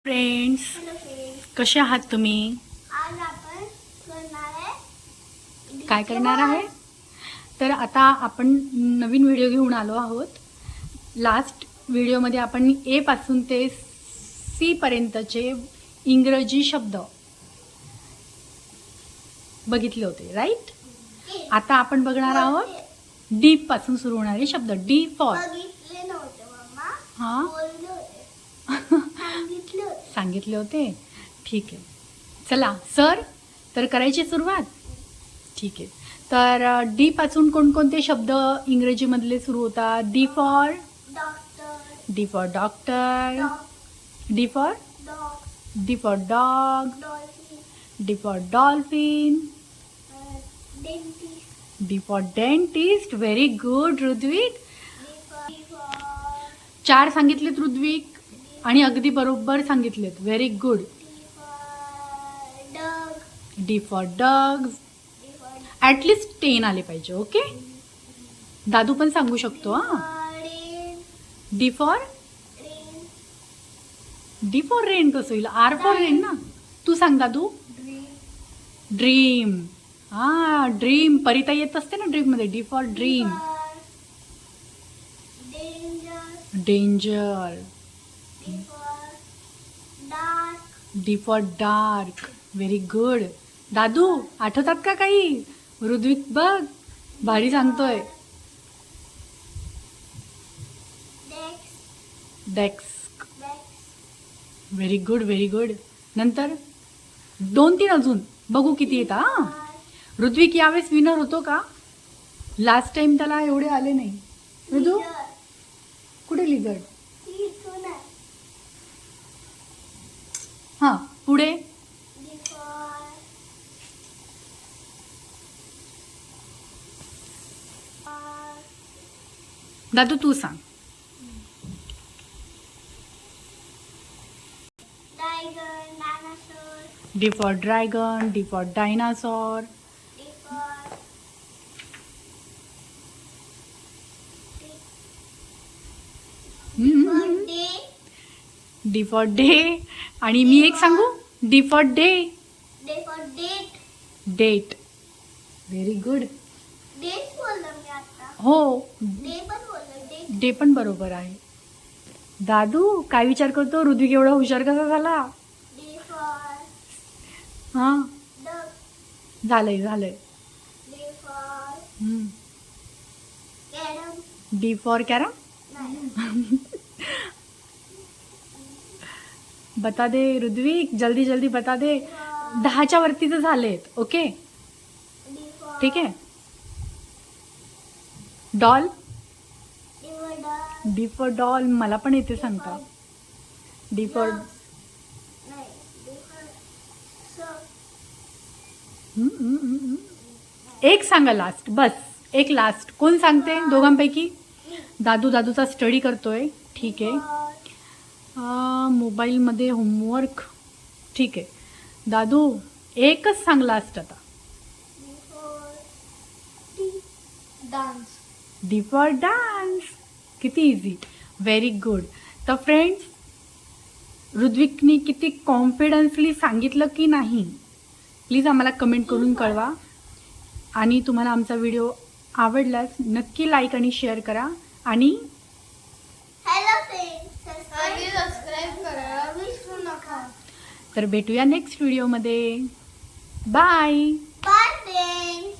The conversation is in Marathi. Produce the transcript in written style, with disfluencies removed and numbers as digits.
फ्रेंड्स, कसे आहात तुम्ही? आज आपण काय करणार आहे? तर आता आपण नवीन व्हिडिओ घेऊन आलो आहोत. लास्ट व्हिडिओमध्ये आपण ए पासून ते सी पर्यंतचे इंग्रजी शब्द बघितले होते, राईट? आता आपण बघणार आहोत डी पासून सुरू होणारे शब्द. डी फॉर बघितले नव्हते मम्मा. हां बोलले होते. सांगितले होते. सांगितले होते. ठीक आहे, चला सर, तर करायची सुरुवात. ठीक आहे, तर डी पासून कोणकोणते शब्द इंग्रजीमधले सुरू होतात? D for doctor, D for doctor, dog, D for dog, D for dog, dolphin, D for dolphin, dentist, D for dentist. Very good Ritvik. D for 4 सांगितलेत ऋत्विक आणि अगदी बरोबर सांगितलेत. Very good. Dug, D for dugs. D for at least 10 आले पाहिजे. ओके, दादू पण सांगू शकतो. हां, rain, D for rain, D for rain कसं होईल? आर फॉर रेन ना. तू सांग दादू. Dream, dream. हां, ड्रीम. परिता येत असते ना ड्रीममध्ये. D for dream. Danger, danger. D for dark, D for dark. Very good. दादू, आठवतात का काही? ऋत्विक बघ, भारी सांगतोय. Desk, desk. Desk, very good, very good. नंतर 2-3 अजून बघू किती येतात. हां, ऋत्विक यावेळेस विनर होतो का? लास्ट टाइम त्याला एवढे आले नाही. ऋतू, कुठे लिगड? हां, पुढे. दादू तू सांग. Tiger, dinosaur, D for dragon, D for dinosaur, D for day, D for day. आणि मी एक सांगू? D for day. Day for date. Date. Very good. Date बोललो मी आता. हो, डे पण बोललो. डेट. डे पण बरोबर आहे. दादू काय विचार करतो? ऋत्विक एवढा हुशार कसा झाला? डे फॉर हां, डक. झालंय झालंय. डे फॉर हम्म. कॅरम. D for carrom. नाही. बता दे ऋत्विक, जल्दी जल्दी बता दे. 10च्या वरतीच झालेत. ओके, डी फॉर ठीक आहे. Doll. D for dug. D for doll. मला पण येते सांगता. डी फॉर नाही. D for so. एक सांगा लास्ट. बस एक लास्ट. कोण सांगते दोघांपैकी? दादू. दादूचा स्टडी करतोय. ठीक आहे. मोबाईलमध्ये होमवर्क. ठीक आहे. दादू एकच सांग लास्ट आता. D for dance. D for dance. किती इझी. Very good. तर फ्रेंड्स, ऋत्विकनी किती कॉन्फिडन्सली सांगितलं की नाही, प्लीज आम्हाला कमेंट करून कळवा. आणि तुम्हाला आमचा व्हिडिओ आवडल्यास नक्की लाईक आणि शेअर करा. आणि हॅलो फ्रेंड्स, सबस्क्राईब करायला विसरू नका. तर भेटूया नेक्स्ट व्हिडिओमध्ये. बाय. Bye friends.